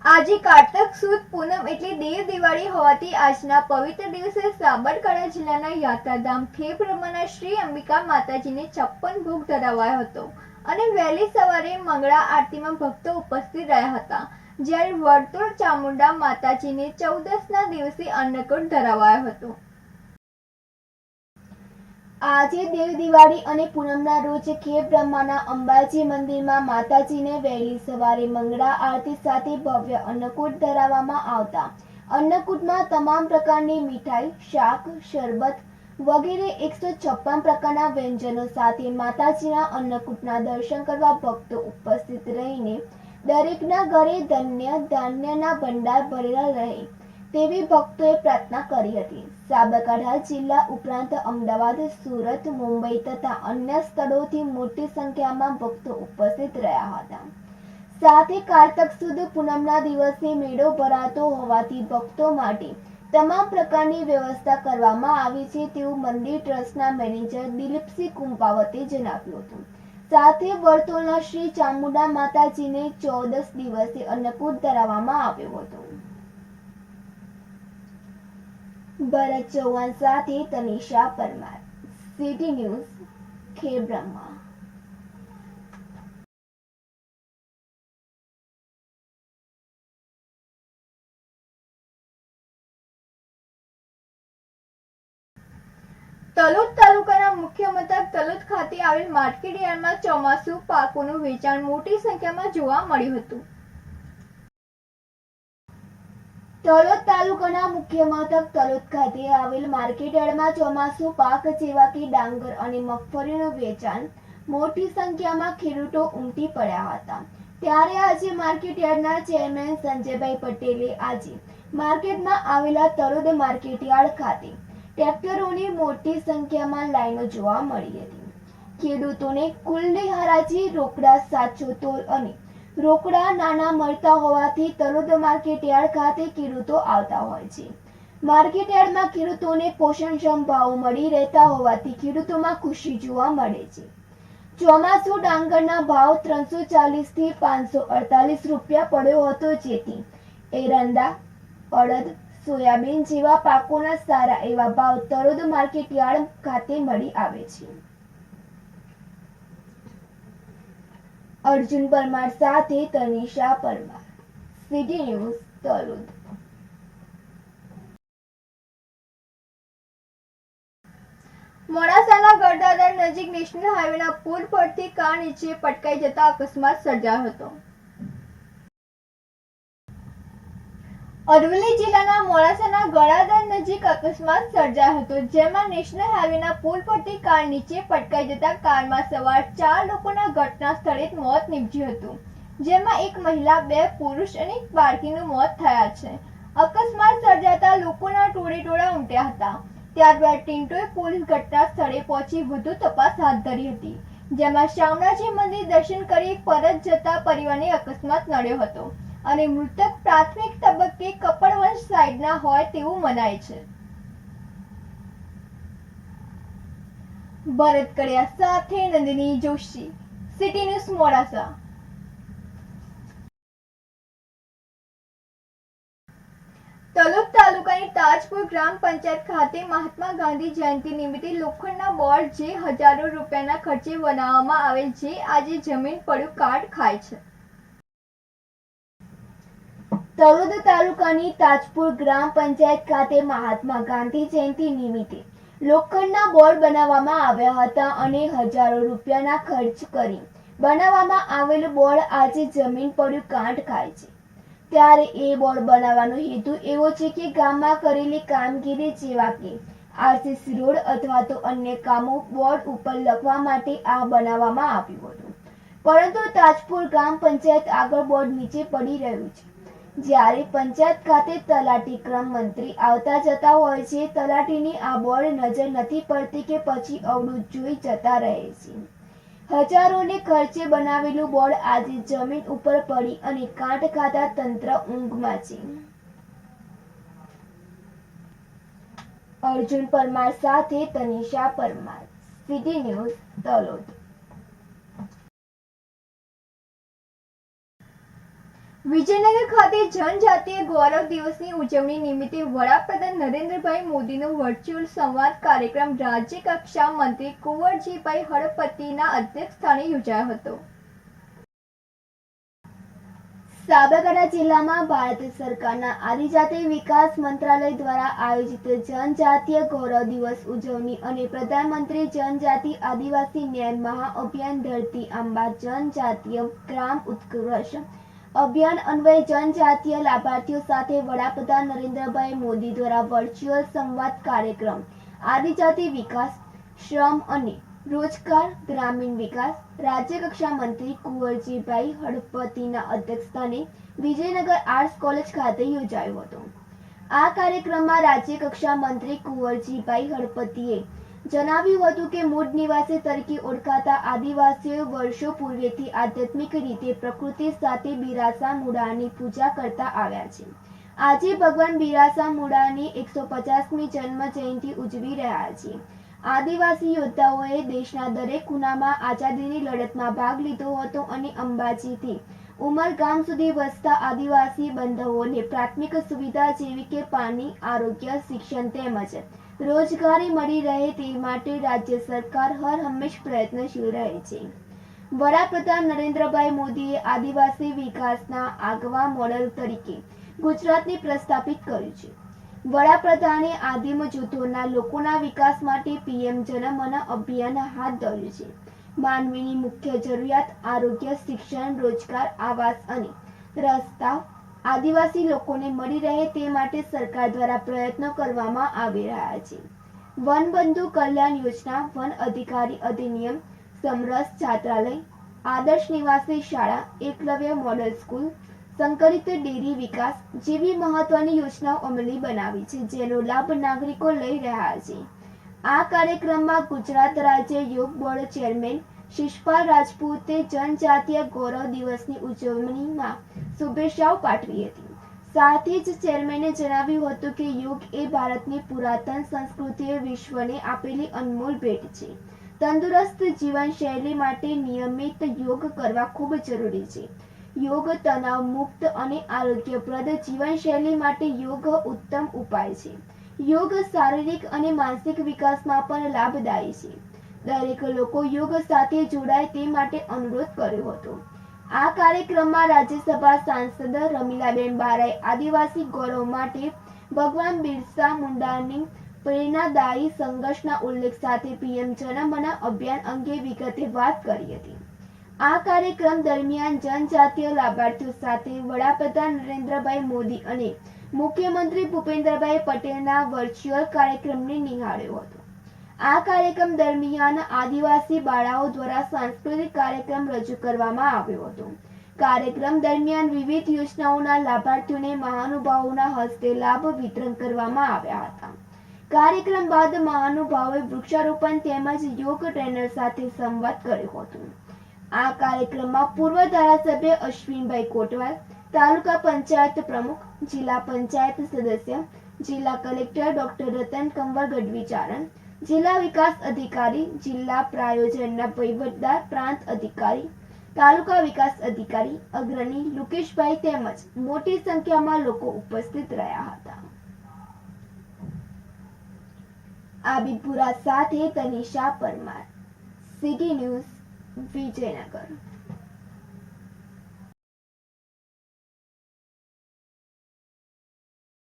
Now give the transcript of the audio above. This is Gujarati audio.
આજે કારતક સુદ પૂનમ એટલે દેવ દિવાળી હોવાથી આજના પવિત્ર દિવસે સાબરકાંઠા જિલ્લાના યાત્રાધામ ખેડબ્રહ્માના શ્રી અંબિકા માતાજીને 56 ભોગ ધરાવાયો હતો અને વહેલી સવારે મંગળા આરતીમાં ભક્તો ઉપસ્થિત રહ્યા હતા, જ્યારે વર્તુળ ચામુંડા માતાજીને 14ના દિવસે અન્નકૂટ ધરાવાયો હતો। આજે દેવ દિવાળી અને પૂનમના રોજ ખેડબ્રહ્માના અંબાજી મંદિરમાં માતાજીને વહેલી સવારે મંગળા આરતી સાથે ભવ્ય અન્નકૂટ ધરાવવામાં આવતા અન્નકૂટમાં તમામ પ્રકારની મીઠાઈ, શાક, શરબત વગેરે 156 પ્રકારના વ્યંજનો સાથે માતાજીના અન્નકૂટના દર્શન કરવા ભક્તો ઉપસ્થિત રહીને દરેકના ઘરે ધન્ય ધાન્યના ભંડાર ભરેલા રહે તેવી ભક્તોએ પ્રાર્થના કરી હતી। સાબરકાંઠા જિલ્લા ઉપરાંત અમદાવાદ, સુરત, મુંબઈ તથા અન્ય સ્થળોથી મોટી સંખ્યામાં ભક્તો ઉપસ્થિત રહ્યા હતા। સાથે કારતક સુદ પૂનમના દિવસે મેળો ભરાતો હોવાથી ભક્તો માટે તમામ પ્રકારની વ્યવસ્થા કરવામાં આવી છે તેવું મંદિર ટ્રસ્ટના મેનેજર દિલીપસિંહ કુંપાવતે જણાવ્યું હતું। સાથે વર્તુળના શ્રી ચામુંડા માતાજીને 14 દિવસે અન્નકૂટ ધરાવવામાં આવ્યો હતો। ભરત ચૌહાણ સાથે તનિષા પરમાર, સિટી ન્યૂઝ, ખેડબ્રહ્મા। તલોદ તાલુકાના મુખ્ય મથક તલોદ ખાતે આવેલ માર્કેટ યાર્ડમાં ચોમાસુ પાકોનું વેચાણ મોટી સંખ્યામાં જોવા મળ્યું હતું। તલોદ તાલુકાના મુખ્ય મથક તલોદ ખાતે આવેલ માર્કેટ યાર્ડમાં ચોમાસુ પાક જેવા કે ડાંગર અને મગફળીનું વેચાણ મોટી સંખ્યામાં ખેડૂતો ઉમટી પડ્યા હતા। ત્યારે આજે માર્કેટ યાર્ડના ચેરમેન સંજયભાઈ પટેલે આજે માર્કેટમાં આવેલા તલોદ માર્કેટ યાર્ડ ખાતે ટ્રેક્ટરોની મોટી સંખ્યામાં લાઈનો જોવા મળી હતી। ખેડૂતોને કુલની હરાજી, રોકડા સાચો તોલ અને રોકડા નાના મળતા હોવાથી તલોદ માર્કેટ યાર્ડ ખાતે ખેડૂતો આવતા હોય છે। માર્કેટ યાર્ડમાં ખેડૂતોને પોષણક્ષમ ભાવ મળી રહેતા હોવાથી ખેડૂતોમાં ખુશી જોવા મળે છે। ચોમાસુ ડાંગરના ભાવ 340 થી 548 રૂપિયા પડ્યો હતો, જેથી એરંડા, અડદ, સોયાબીન જેવા પાકોના સારા એવા ભાવ તલોદ માર્કેટ યાર્ડ ખાતે મળી આવે છે। અર્જુન પરમાર સાથે તનિષા પરમાર, સિટી ન્યૂઝ, તલોદ। મોડાસાના ગઢદાદર નજીક નેશનલ હાઈવેના પુલ પરથી કાર નીચે પટકાઈ જતા અકસ્માત સર્જાયો હતો। અરવલ્લી જિલ્લાના મોડાસાના ગઢદાદર નજીક અકસ્માત સર્જાયો હતો, જેમાં નેશનલ હાઈવેના પુલ પરથી કાર નીચે પટકાઈ જતા કારમાં સવાર 4 લોકોના ઘટના સ્થળે જ મોત નીપજ્યું હતું, જેમાં એક મહિલા, 2 પુરુષ અને એક બાળકીનું મોત થયા છે। અકસ્માત સર્જાતા લોકોના ટોળેટોળા ઉમટ્યા હતા। ત્યારબાદ ટિન્ટોય પોલીસ ઘટના સ્થળે પહોંચી વધુ તપાસ હાથ ધરી હતી, જેમાં શામળાજી મંદિર દર્શન કરી પરત જતા પરિવારને અકસ્માત નડ્યો હતો અને મૃતક પ્રાથમિક તબક્કે કપડવંશ સાઈડના હોય તેવું મનાય છે। ભરત કડિયા સાથે નંદિની જોશી, સિટી ન્યૂઝ, મોડાસા। તલોદ તાલુકાની તાજપુર ગ્રામ પંચાયત ખાતે મહાત્મા ગાંધી જયંતિ નિમિત્તે લોખંડના બોર્ડ જે હજારો રૂપિયાના ખર્ચે બનાવવામાં આવેલ જે આજે જમીન પડ્યું કાટ ખાય છે। તલોદ તાલુકાની તાજપુર ગ્રામ પંચાયત ખાતે મહાત્મા ગાંધી જયંતિ નિમિત્તે લોખંડના બોર્ડ બનાવવામાં આવ્યા હતા અને હજારો રૂપિયાના ખર્ચ કરી બનાવવામાં આવેલ બોર્ડ આજે જમીન પડ્યું કાટ ખાય છે। ત્યારે એ બોર્ડ બનાવવાનો હેતુ એવો છે કે ગામમાં કરેલી કામગીરી જેવા કે આરસીસી રોડ અથવા તો અન્ય કામો બોર્ડ ઉપર લખવા માટે આ બનાવવામાં આવ્યું હતું, પરંતુ તાજપુર ગ્રામ પંચાયત આગળ બોર્ડ નીચે પડી રહ્યું છે। જ્યારે પંચાયત ખાતે તલાટી ક્રમ મંત્રી આવતા જતા હોય છે, તલાટીની આ બોર્ડ નજર નથી પડતી કે પછી અવળું જોઈ જતા રહે છે। હજારોને ખર્ચે બનાવેલું બોર્ડ આજે જમીન ઉપર પડી અને કાટ ખાતા તંત્ર ઊંઘમાં છે। અર્જુન પરમાર સાથે તનિષા પરમાર, સિટી ન્યૂઝ, તલોદ। વિજયનગર ખાતે જનજાતીય ગૌરવ દિવસની ઉજવણી નિમિત્તે વડાપ્રધાન નરેન્દ્રભાઈ મોદીનો વર્ચ્યુઅલ સંવાદ કાર્યક્રમ રાજ્ય કક્ષા મંત્રી કુંવરજીભાઈ હળપતિના અધ્યક્ષસ્થાને યોજાયો હતો. સાબરકાંઠા જિલ્લામાં ભારત સરકારના આદિજાતિ વિકાસ મંત્રાલય દ્વારા આયોજિત જનજાતીય ગૌરવ દિવસ ઉજવણી અને પ્રધાનમંત્રી જનજાતિ આદિવાસી ન્યાય મહાઅભિયાન ધરતી આંબા જનજાતીય ગ્રામ ઉત્કર્ષ અભિયાન અન્વયે જનજાતીય લાભાર્થીઓ સાથે વડાપ્રધાન નરેન્દ્રભાઈ મોદી દ્વારા વર્ચ્યુઅલ સંવાદ કાર્યક્રમ આદિજાતિ વિકાસ, શ્રમ અને રોજગાર, ગ્રામીણ વિકાસ રાજ્ય કક્ષા મંત્રી કુંવરજીભાઈ હળપતિના અધ્યક્ષસ્થાને વિજયનગર આર્ટ્સ કોલેજ ખાતે યોજાયો હતો. આ કાર્યક્રમમાં રાજ્ય કક્ષા મંત્રી કુંવરજીભાઈ હળપતિએ જણાવ્યું હતું કે મૂળ નિવાસી તરીકે ઓળખાતા આદિવાસીઓ વર્ષો પૂર્વેથી આધ્યાત્મિક રીતે પ્રકૃતિ સાથે બિરાસા મુંડાની પૂજા કરતા આવ્યા છે. આજે ભગવાન બિરાસા મુંડાની 150મી જન્મ જયંતિ ઉજવી રહ્યા છે. આદિવાસી યોદ્ધાઓએ દેશના દરેક ખૂણામાં આઝાદીની લડતમાં ભાગ લીધો હતો અને અંબાજીથી ઉમરગામ સુધી વસતા આદિવાસી બંધુઓને પ્રાથમિક સુવિધા જેવી કે પાણી, આરોગ્ય, શિક્ષણ તેમજ રોજગારી મળી રહે તે માટે રાજ્ય સરકાર હર હંમેશ પ્રયત્નશીલ રહે છે. વડાપ્રધાન નરેન્દ્રભાઈ મોદીએ આદિવાસી વિકાસના આગવા મોડેલ તરીકે ગુજરાતને પ્રસ્થાપિત કર્યું છે. વડાપ્રધાને આદિમ જૂથોના લોકોના વિકાસ માટે પીએમ જનમન અભિયાન હાથ ધર્યું છે. માનવીની મુખ્ય જરૂરિયાત આરોગ્ય, શિક્ષણ, રોજગાર, આવાસ અને રસ્તા આદિવાસી લોકોને મળી રહે તે માટે સરકાર દ્વારા પ્રયત્નો કરવામાં આવી રહ્યા છે. વનબંધુ કલ્યાણ યોજના, વન અધિકારી અધિનિયમ, સમરસ છાત્રાલય, આદર્શ નિવાસી શાળા, એકલવ્ય મોડલ સ્કૂલ, સંકલિત ડેરી વિકાસ જેવી મહત્વની યોજનાઓ અમલી બનાવી છે, જેનો લાભ નાગરિકો લઈ રહ્યા છે. આ કાર્યક્રમમાં ગુજરાત રાજ્ય યોગ બોર્ડ ચેરમેન શિષપાલ રાજપૂતે જનજાતીય ગૌરવ દિવસની ઉજવણીમાં શુભેચ્છાઓ પાઠવી હતી. સાથે જ ચેરમેને જણાવ્યું હતું કે યોગ એ ભારતની પુરાતન સંસ્કૃતિએ વિશ્વને આપેલી અનમોલ ભેટ છે. તંદુરસ્ત જીવનશૈલી માટે નિયમિત યોગ કરવા ખૂબ જરૂરી છે. યોગ તણાવ મુક્ત અને આરોગ્યપ્રદ જીવનશૈલી માટે યોગ ઉત્તમ ઉપાય છે. યોગ શારીરિક અને માનસિક વિકાસમાં પણ લાભદાયી છે. દરેક લોકો યોગ સાથે જોડાય તે માટે અનુરોધ કર્યો હતો. આ કાર્યક્રમમાં રાજ્યસભા સાંસદ રમીલાબેન બારાએ આદિવાસી ગૌરવ માટે ભગવાન બિરસા મુંડાની પ્રેરણાદાયી સંઘર્ષના ઉલ્લેખ સાથે પીએમ જનમન અભિયાન અંગે વિગતે વાત કરી હતી. આ કાર્યક્રમ દરમિયાન જનજાતીય લાભાર્થીઓ સાથે વડાપ્રધાન નરેન્દ્રભાઈ મોદી અને મુખ્યમંત્રી ભૂપેન્દ્રભાઈ પટેલના વર્ચ્યુઅલ કાર્યક્રમને નિહાળ્યો હતો. આ કાર્યક્રમ દરમિયાન આદિવાસી બાળાઓ દ્વારા સાંસ્કૃતિક કાર્યક્રમ રજૂ કરવામાં આવ્યો હતો. કાર્યક્રમ દરમિયાન વિવિધ યોજનાઓના લાભાર્થીઓને મહાનુભાવોના હસ્તે લાભ વિતરણ કરવામાં આવ્યા હતા. કાર્યક્રમ બાદ મહાનુભાવોએ વૃક્ષારોપણ તેમજ યોગ ટ્રેનર સાથે સંવાદ કર્યો હતો. આ કાર્યક્રમમાં પૂર્વ ધારાસભ્ય અશ્વિનભાઈ કોટવાલ, તાલુકા પંચાયત પ્રમુખ, જિલ્લા પંચાયત સદસ્ય, જિલ્લા કલેક્ટર ડોક્ટર રતન કંવર ગઢવીચારણ, જિલ્લા વિકાસ અધિકારી, જિલ્લા પ્રાયોજનના વહીવટદાર, પ્રાંત અધિકારી, તાલુકા વિકાસ અધિકારી, અગ્રણી લુકેશભાઈ તેમજ મોટી સંખ્યામાં લોકો ઉપસ્થિત રહ્યા હતા. આબિદપુરા સાથે તનિષા પરમાર, સિટી ન્યૂઝ, વિજયનગર.